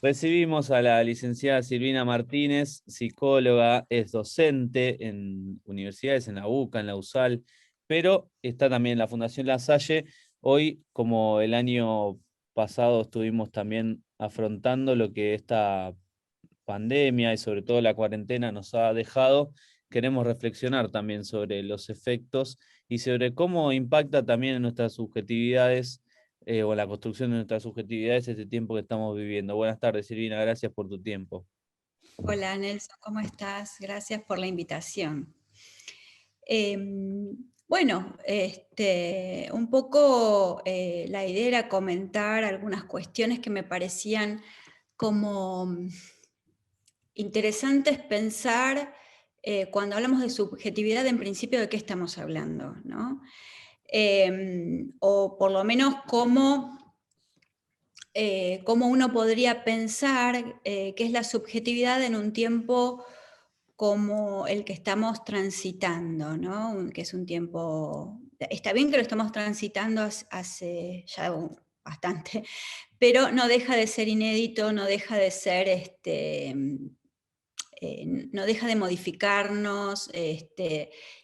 Recibimos a la licenciada Silvina Martínez, psicóloga, es docente en universidades, en la UCA, en la USAL, pero está también en la Fundación La Salle. Hoy, como el año pasado, estuvimos también afrontando lo que esta pandemia y sobre todo la cuarentena nos ha dejado. Queremos reflexionar también sobre los efectos y sobre cómo impacta también en nuestras subjetividades o en la construcción de nuestras subjetividades este tiempo que estamos viviendo. Buenas tardes, Silvina, gracias por tu tiempo. Hola Nelson, ¿cómo estás? Gracias por la invitación. Bueno, un poco la idea era comentar algunas cuestiones que me parecían como interesantes pensar cuando hablamos de subjetividad, en principio, ¿de qué estamos hablando? ¿No? O por lo menos cómo uno podría pensar qué es la subjetividad en un tiempo como el que estamos transitando, ¿no? Que es un tiempo, está bien que lo estamos transitando hace ya bastante, pero no deja de ser inédito, no deja de ser, no deja de modificarnos,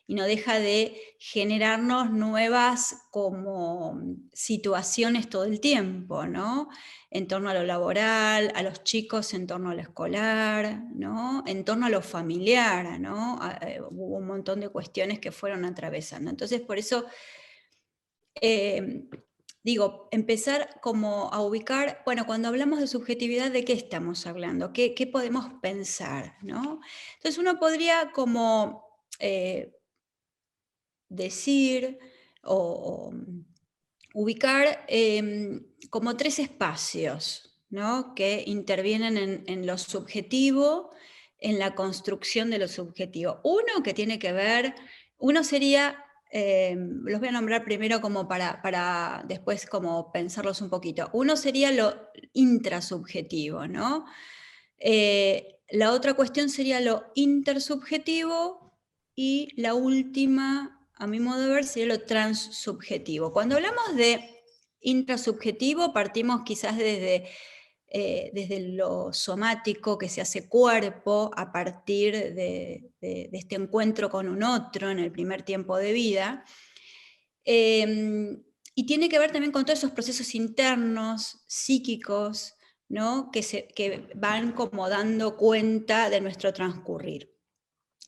y no deja de generarnos nuevas como situaciones todo el tiempo, ¿no? En torno a lo laboral, a los chicos en torno a lo escolar, ¿no? En torno a lo familiar, ¿no? Hubo un montón de cuestiones que fueron atravesando. Entonces, por eso digo, empezar como a ubicar, bueno, cuando hablamos de subjetividad, ¿de qué estamos hablando? ¿Qué podemos pensar? ¿No? Entonces uno podría como decir o ubicar como tres espacios, ¿no? Que intervienen en lo subjetivo, en la construcción de lo subjetivo. Uno que tiene que ver, uno sería, los voy a nombrar primero como para después como pensarlos un poquito. Uno sería lo intrasubjetivo, ¿no? La otra cuestión sería lo intersubjetivo y la última, a mi modo de ver, sería lo transsubjetivo. Cuando hablamos de intrasubjetivo, partimos quizás desde lo somático que se hace cuerpo a partir de este encuentro con un otro en el primer tiempo de vida. Y tiene que ver también con todos esos procesos internos, psíquicos, ¿no? que van como dando cuenta de nuestro transcurrir.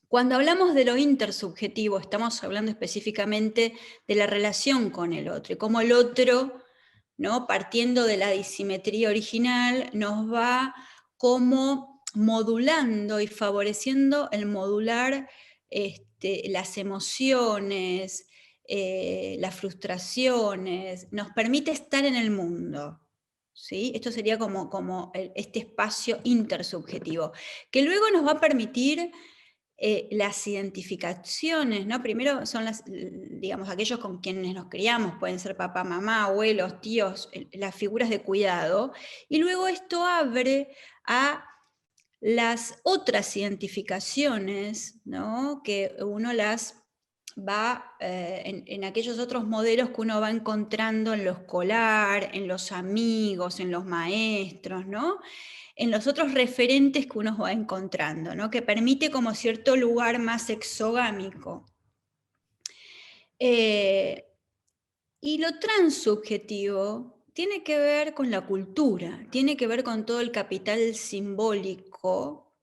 Cuando hablamos de lo intersubjetivo, estamos hablando específicamente de la relación con el otro, y cómo el otro, ¿no? Partiendo de la disimetría original, nos va como modulando y favoreciendo el modular las emociones, las frustraciones, nos permite estar en el mundo. ¿Sí? Esto sería como este espacio intersubjetivo, que luego nos va a permitir las identificaciones, ¿no? Primero son digamos, aquellos con quienes nos criamos, pueden ser papá, mamá, abuelos, tíos, las figuras de cuidado, y luego esto abre a las otras identificaciones, ¿no? Que uno las va en aquellos otros modelos que uno va encontrando en lo escolar, en los amigos, en los maestros, ¿no? En los otros referentes que uno va encontrando, ¿no? Que permite como cierto lugar más exogámico. Y lo transsubjetivo tiene que ver con la cultura, tiene que ver con todo el capital simbólico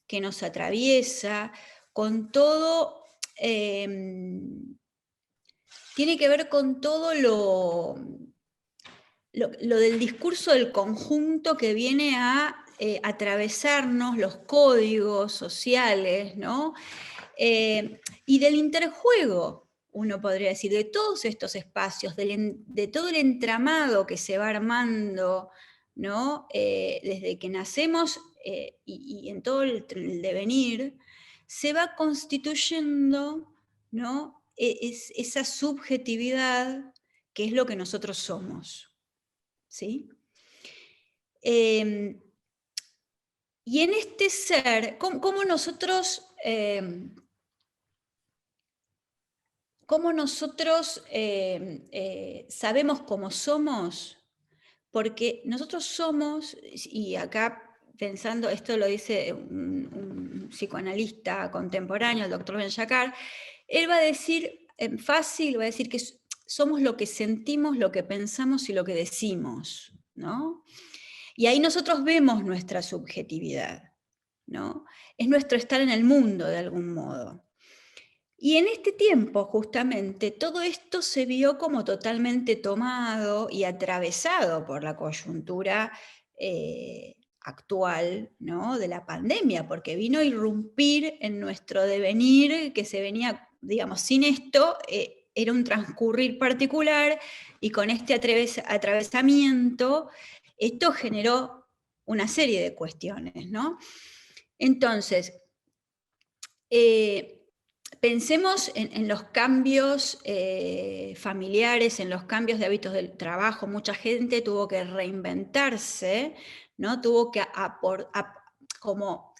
que nos atraviesa, con todo, tiene que ver con todo lo del discurso del conjunto que viene a atravesarnos los códigos sociales, ¿no? Y del interjuego, uno podría decir, de todos estos espacios, de todo el entramado que se va armando, ¿no? Desde que nacemos y en todo el devenir, se va constituyendo, ¿no? Esa subjetividad que es lo que nosotros somos. ¿Sí? Y en este ser, ¿cómo nosotros, sabemos cómo somos? porque nosotros somos, y acá pensando, esto lo dice un psicoanalista contemporáneo, el doctor Ben-Shahar, él va a decir, fácil, va a decir que somos lo que sentimos, lo que pensamos y lo que decimos, ¿no? Y ahí nosotros vemos nuestra subjetividad, ¿no? Es nuestro estar en el mundo de algún modo. Y en este tiempo, justamente, todo esto se vio como totalmente tomado y atravesado por la coyuntura actual, ¿no? De la pandemia, porque vino a irrumpir en nuestro devenir que se venía, digamos, sin esto, era un transcurrir particular, y con este atravesamiento, esto generó una serie de cuestiones, ¿no? Entonces, pensemos en los cambios familiares, en los cambios de hábitos del trabajo. Mucha gente tuvo que reinventarse, ¿no? Tuvo que como,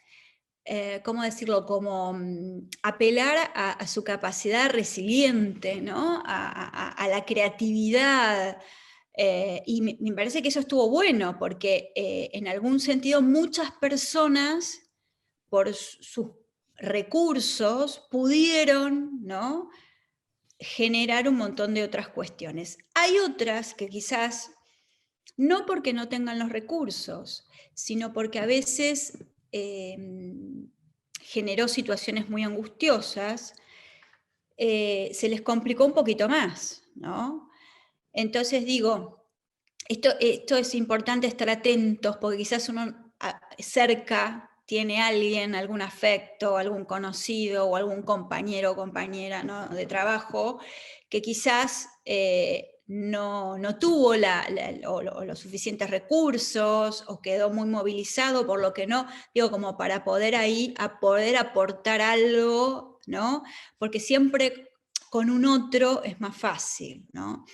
¿cómo decirlo? Como apelar a su capacidad resiliente, ¿no? A la creatividad. Y me parece que eso estuvo bueno, porque en algún sentido muchas personas, por sus recursos, pudieron, ¿no?, generar un montón de otras cuestiones. Hay otras que quizás, no porque no tengan los recursos, sino porque a veces generó situaciones muy angustiosas, se les complicó un poquito más, ¿no? Entonces digo, esto es importante estar atentos, porque quizás uno cerca tiene alguien, algún afecto, algún conocido o algún compañero o compañera, ¿no?, de trabajo, que quizás no tuvo los suficientes recursos, o quedó muy movilizado, por lo que no, digo, como para poder poder aportar algo, ¿no? Porque siempre con un otro es más fácil, ¿no?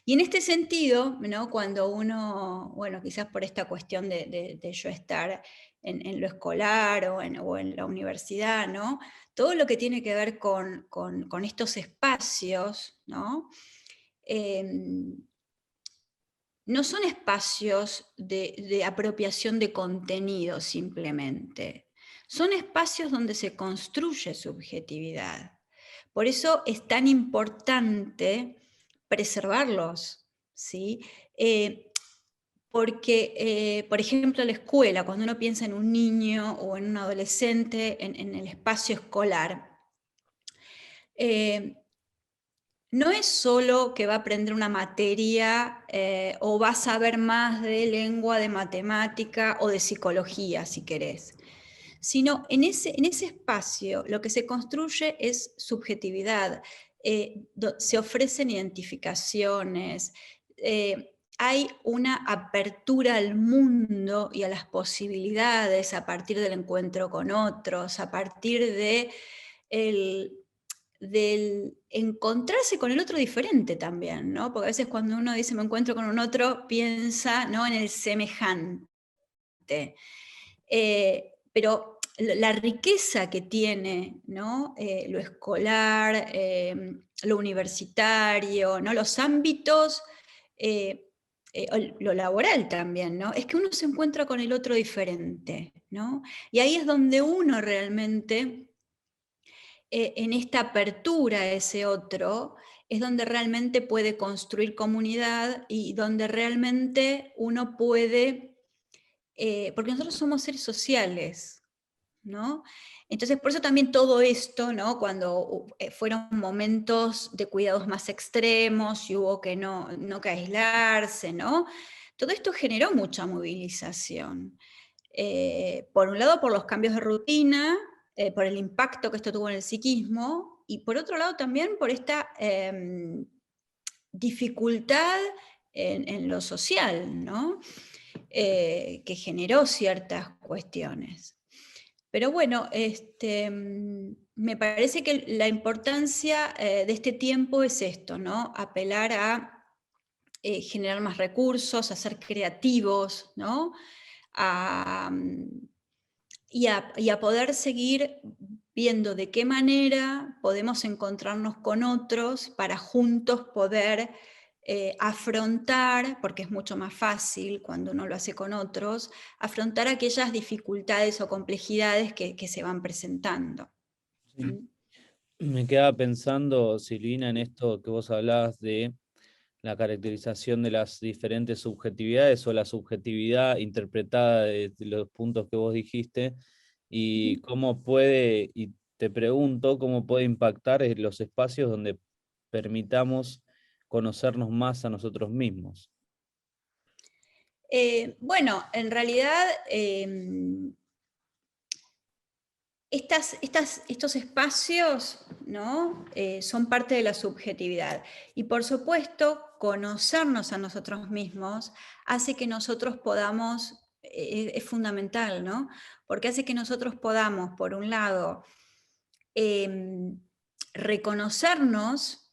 Y en este sentido, ¿no?, cuando uno, bueno, quizás por esta cuestión de yo estar en lo escolar o en la universidad, ¿no?, todo lo que tiene que ver con estos espacios, ¿no?, no son espacios de apropiación de contenido simplemente, son espacios donde se construye subjetividad. Por eso es tan importante preservarlos, ¿sí? Porque, por ejemplo, la escuela, cuando uno piensa en un niño o en un adolescente, en el espacio escolar, no es solo que va a aprender una materia o va a saber más de lengua, de matemática o de psicología, si querés, sino en ese espacio lo que se construye es subjetividad, se ofrecen identificaciones, hay una apertura al mundo y a las posibilidades a partir del encuentro con otros, a partir del encontrarse con el otro diferente también, ¿no? Porque a veces cuando uno dice me encuentro con un otro, piensa, ¿no?, en el semejante. Pero la riqueza que tiene, ¿no?, lo escolar, lo universitario, ¿no?, los ámbitos, lo laboral también, ¿no?, es que uno se encuentra con el otro diferente, ¿no? Y ahí es donde uno realmente, en esta apertura a ese otro, es donde realmente puede construir comunidad y donde realmente uno puede, porque nosotros somos seres sociales, ¿no? Entonces, por eso también todo esto, ¿no?, cuando fueron momentos de cuidados más extremos y hubo que no que aislarse, ¿no?, todo esto generó mucha movilización. Por un lado, por los cambios de rutina, por el impacto que esto tuvo en el psiquismo, y por otro lado también por esta dificultad en lo social, ¿no?, que generó ciertas cuestiones. Pero bueno, me parece que la importancia de este tiempo es esto, ¿no?, apelar a generar más recursos, a ser creativos, ¿no?, y a poder seguir viendo de qué manera podemos encontrarnos con otros para juntos poder afrontar, porque es mucho más fácil cuando uno lo hace con otros, afrontar aquellas dificultades o complejidades que se van presentando. Sí. ¿Mm? Me quedaba pensando, Silvina, en esto que vos hablabas de la caracterización de las diferentes subjetividades o la subjetividad interpretada de los puntos que vos dijiste, y cómo puede, y te pregunto, cómo puede impactar en los espacios donde permitamos conocernos más a nosotros mismos. Bueno, en realidad estos espacios, ¿no? Son parte de la subjetividad. Y por supuesto, conocernos a nosotros mismos hace que nosotros podamos, es fundamental, ¿no? Porque hace que nosotros podamos, por un lado, reconocernos,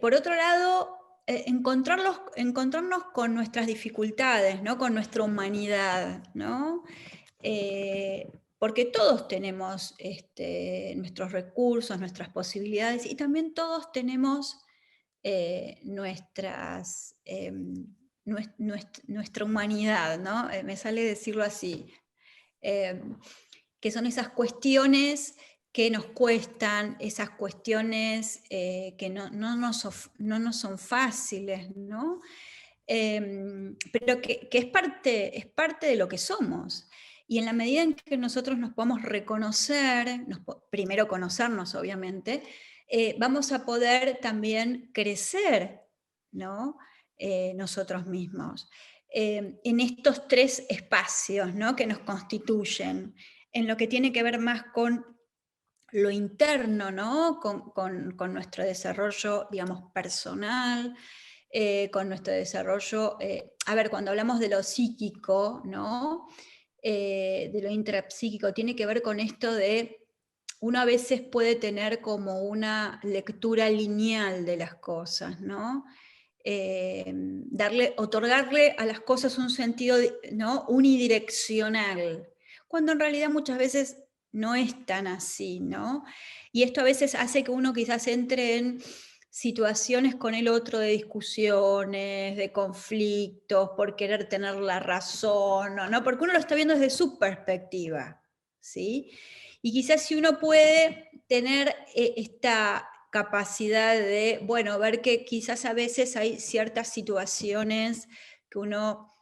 por otro lado, encontrarnos con nuestras dificultades, ¿no? Con nuestra humanidad, ¿no? Porque todos tenemos nuestros recursos, nuestras posibilidades, y también todos tenemos nuestra humanidad, ¿no? Me sale decirlo así, que son esas cuestiones que nos cuestan, esas cuestiones que no nos son fáciles, ¿no? Pero que es parte de lo que somos. Y en la medida en que nosotros nos podamos reconocer, primero conocernos obviamente, vamos a poder también crecer, ¿no? Nosotros mismos. En estos tres espacios, ¿no? Que nos constituyen, en lo que tiene que ver más con lo interno, ¿no? Con nuestro desarrollo, digamos, personal, con nuestro desarrollo, a ver, cuando hablamos de lo psíquico, ¿no? De lo intrapsíquico, tiene que ver con esto de, uno a veces puede tener como una lectura lineal de las cosas, ¿no? Otorgarle a las cosas un sentido, ¿no? Unidireccional, cuando en realidad muchas veces no es tan así, ¿no? Y esto a veces hace que uno quizás entre en situaciones con el otro de discusiones, de conflictos, por querer tener la razón, ¿no? Porque uno lo está viendo desde su perspectiva, ¿sí? Y quizás si uno puede tener esta capacidad de, bueno, ver que quizás a veces hay ciertas situaciones que uno,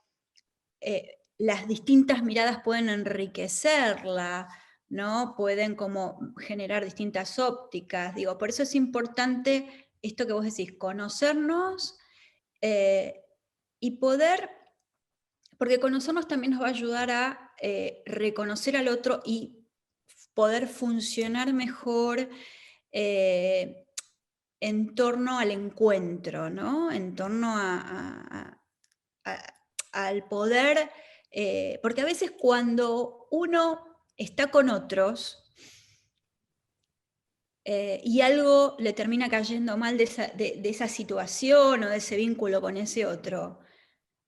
las distintas miradas pueden enriquecerla, ¿no? Pueden como generar distintas ópticas, digo, por eso es importante esto que vos decís, conocernos y poder, porque conocernos también nos va a ayudar a reconocer al otro y poder funcionar mejor en torno al encuentro, ¿no? En torno al poder, porque a veces cuando uno está con otros y algo le termina cayendo mal de esa situación o de ese vínculo con ese otro,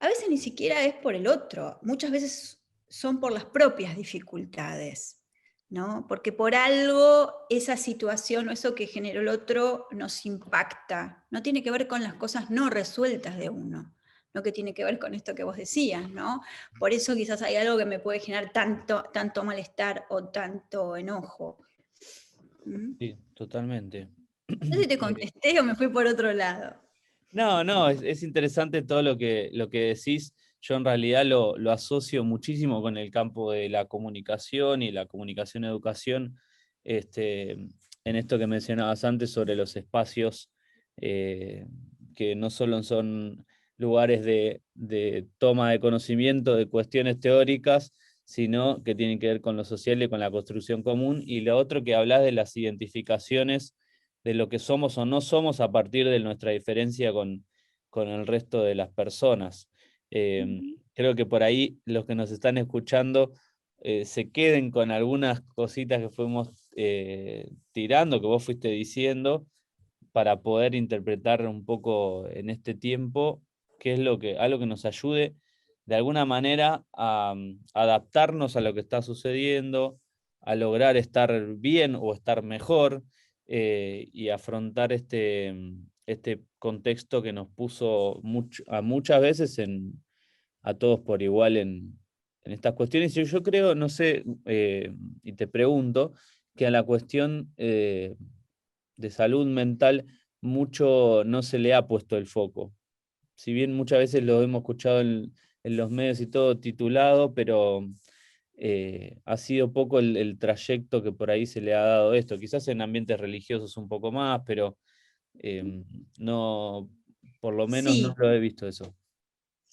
a veces ni siquiera es por el otro, muchas veces son por las propias dificultades, ¿no? Porque por algo esa situación o eso que generó el otro nos impacta, no tiene que ver con las cosas no resueltas de uno, lo que tiene que ver con esto que vos decías, ¿no? Por eso quizás hay algo que me puede generar tanto malestar o tanto enojo. ¿Mm? Sí, totalmente. No sé si te contesté o me fui por otro lado. No, no, es interesante todo lo que decís. Yo en realidad lo asocio muchísimo con el campo de la comunicación y la comunicación-educación, en esto que mencionabas antes sobre los espacios que no solo son lugares de toma de conocimiento de cuestiones teóricas, sino que tienen que ver con lo social y con la construcción común. Y lo otro que hablas de las identificaciones de lo que somos o no somos a partir de nuestra diferencia con el resto de las personas. Creo que por ahí los que nos están escuchando se queden con algunas cositas que fuimos tirando, que vos fuiste diciendo, para poder interpretar un poco en este tiempo qué es algo que nos ayude de alguna manera a adaptarnos a lo que está sucediendo, a lograr estar bien o estar mejor, y afrontar este contexto que nos puso a muchas veces a todos por igual en estas cuestiones. Y yo creo, no sé, y te pregunto, que a la cuestión de salud mental mucho no se le ha puesto el foco. Si bien muchas veces lo hemos escuchado en los medios y todo titulado, pero ha sido poco el trayecto que por ahí se le ha dado esto. Quizás en ambientes religiosos un poco más, pero no, por lo menos no Sí, lo he visto eso.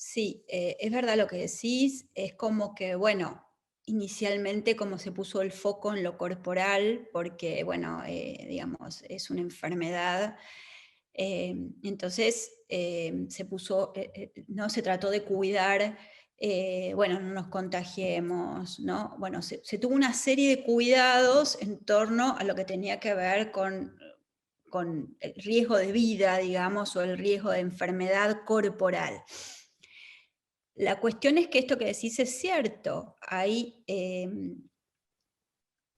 sí, es verdad lo que decís, es como que, bueno, inicialmente como se puso el foco en lo corporal, porque, bueno, digamos, es una enfermedad, entonces se puso, ¿no? Se trató de cuidar, bueno, no nos contagiemos, ¿no? Bueno, se tuvo una serie de cuidados en torno a lo que tenía que ver con el riesgo de vida, digamos, o el riesgo de enfermedad corporal. La cuestión es que esto que decís es cierto, ahí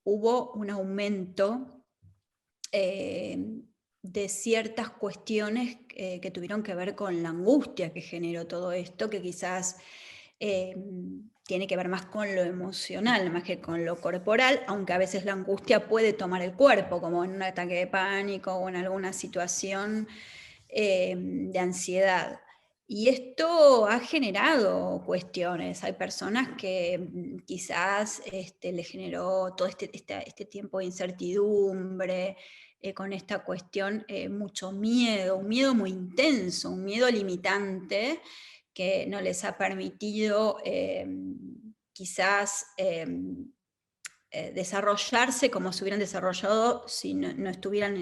hubo un aumento de ciertas cuestiones que tuvieron que ver con la angustia que generó todo esto, que quizás tiene que ver más con lo emocional, más que con lo corporal, aunque a veces la angustia puede tomar el cuerpo, como en un ataque de pánico o en alguna situación de ansiedad. Y esto ha generado cuestiones. Hay personas que quizás les generó todo este tiempo de incertidumbre, con esta cuestión, mucho miedo, un miedo muy intenso, un miedo limitante que no les ha permitido quizás desarrollarse como se hubieran desarrollado si no estuvieran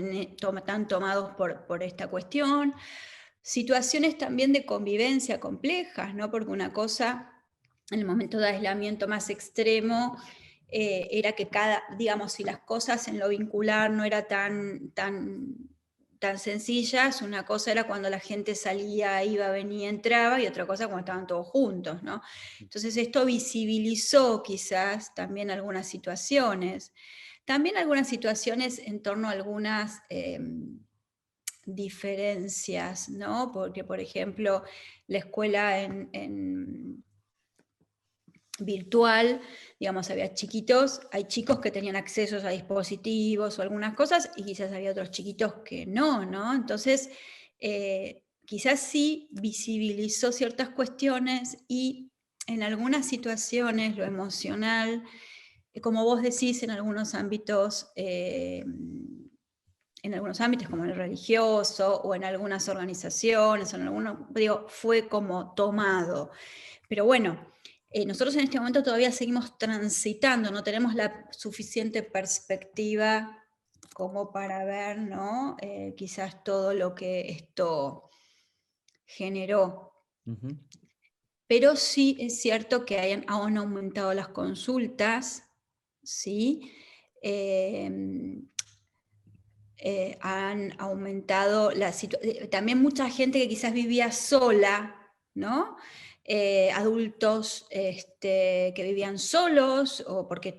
tan tomados por esta cuestión. Situaciones también de convivencia complejas, ¿no? Porque una cosa, en el momento de aislamiento más extremo, era que digamos, si las cosas en lo vincular no era tan sencillas, una cosa era cuando la gente salía, iba, venía, entraba, y otra cosa cuando estaban todos juntos, ¿no? Entonces esto visibilizó quizás también algunas situaciones. También algunas situaciones en torno a algunas diferencias, ¿no? Porque, por ejemplo, la escuela en virtual, digamos, había chiquitos, hay chicos que tenían accesos a dispositivos o algunas cosas, y quizás había otros chiquitos que no, ¿no? Entonces, quizás sí visibilizó ciertas cuestiones y en algunas situaciones lo emocional, como vos decís, en algunos ámbitos como el religioso o en algunas organizaciones, digo, fue como tomado. Pero bueno, nosotros en este momento todavía seguimos transitando, no tenemos la suficiente perspectiva como para ver, ¿no? Quizás todo lo que esto generó. Ujú. Pero sí es cierto que han aumentado las consultas, ¿sí? Han aumentado también mucha gente que quizás vivía sola, ¿no? Adultos que vivían solos o porque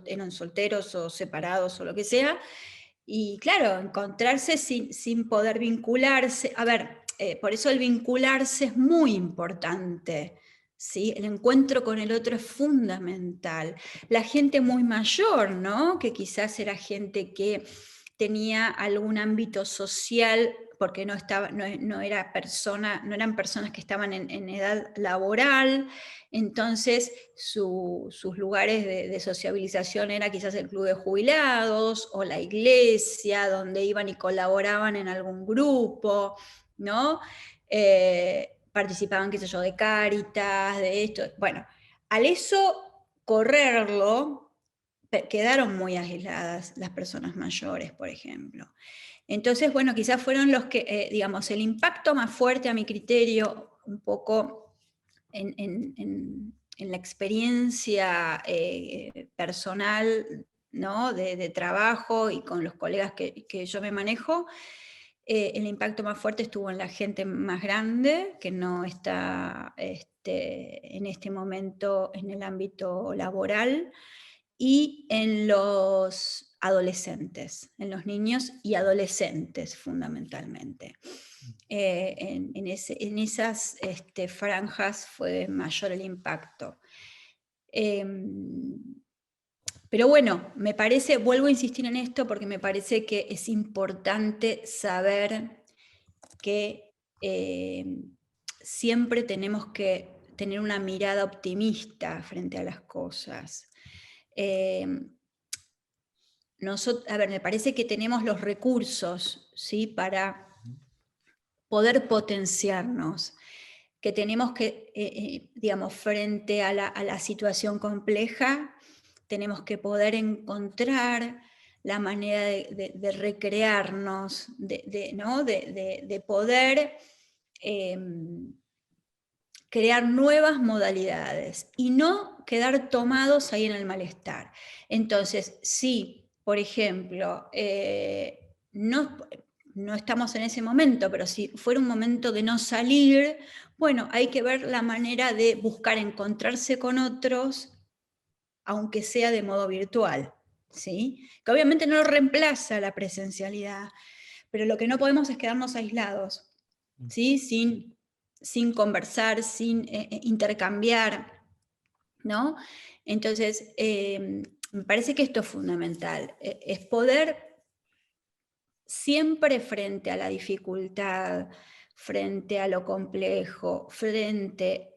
eran solteros o separados o lo que sea. Y claro, encontrarse sin poder vincularse. A ver, por eso el vincularse es muy importante. ¿Sí? El encuentro con el otro es fundamental. La gente muy mayor, ¿no? Que quizás era gente que tenía algún ámbito social, porque no eran personas que estaban en edad laboral, entonces sus lugares de sociabilización era quizás el club de jubilados o la iglesia, donde iban y colaboraban en algún grupo, ¿no? Participaban, qué sé yo, de Cáritas, de esto. Bueno, al eso correrlo, quedaron muy aisladas las personas mayores, por ejemplo. Entonces, bueno, quizás fueron los que, digamos, el impacto más fuerte a mi criterio, un poco en la experiencia personal, ¿no? De trabajo y con los colegas que yo me manejo, el impacto más fuerte estuvo en la gente más grande, que no está en este momento en el ámbito laboral, y en los adolescentes, en los niños y adolescentes fundamentalmente. En esas franjas fue mayor el impacto. Pero bueno, me parece, vuelvo a insistir en esto porque me parece que es importante saber que siempre tenemos que tener una mirada optimista frente a las cosas. A ver, me parece que tenemos los recursos, ¿sí?, para poder potenciarnos, que tenemos que, digamos, frente a la situación compleja, tenemos que poder encontrar la manera de recrearnos, ¿no?, de poder crear nuevas modalidades y no quedar tomados ahí en el malestar. Entonces, si, por ejemplo, no estamos en ese momento, pero si fuera un momento de no salir, bueno, hay que ver la manera de buscar encontrarse con otros, aunque sea de modo virtual, ¿sí? Que obviamente no reemplaza la presencialidad, pero lo que no podemos es quedarnos aislados, ¿sí? Sin conversar, sin intercambiar, ¿no? Entonces, me parece que esto es fundamental, es poder siempre frente a la dificultad, frente a lo complejo,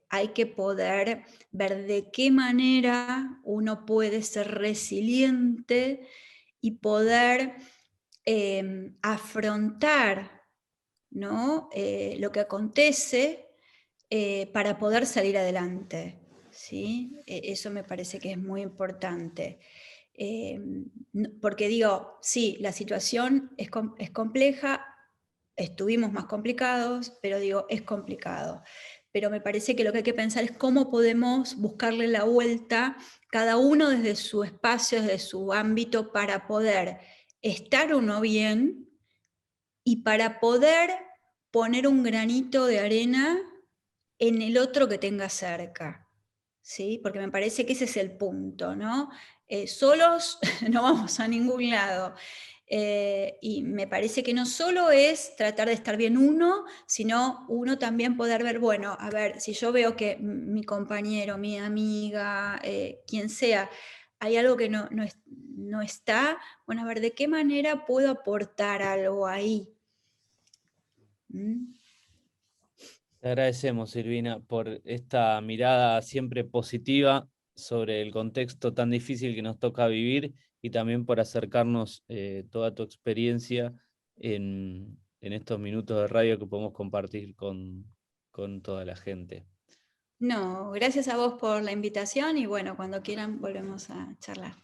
hay que poder ver de qué manera uno puede ser resiliente y poder afrontar, ¿no?, lo que acontece para poder salir adelante, ¿sí? Eso me parece que es muy importante. Porque digo, sí, la situación es compleja, estuvimos más complicados, pero digo, es complicado. Pero me parece que lo que hay que pensar es cómo podemos buscarle la vuelta, cada uno desde su espacio, desde su ámbito, para poder estar uno bien y para poder poner un granito de arena en el otro que tenga cerca, ¿sí? Porque me parece que ese es el punto, ¿no? Solos no vamos a ningún lado. Y me parece que no solo es tratar de estar bien uno, sino uno también poder ver, bueno, a ver, si yo veo que mi compañero, mi amiga, quien sea, hay algo que no está, bueno, a ver, ¿de qué manera puedo aportar algo ahí? ¿Mm? Te agradecemos, Silvina, por esta mirada siempre positiva sobre el contexto tan difícil que nos toca vivir y también por acercarnos toda tu experiencia en estos minutos de radio que podemos compartir con toda la gente. No, gracias a vos por la invitación y bueno, cuando quieran volvemos a charlar.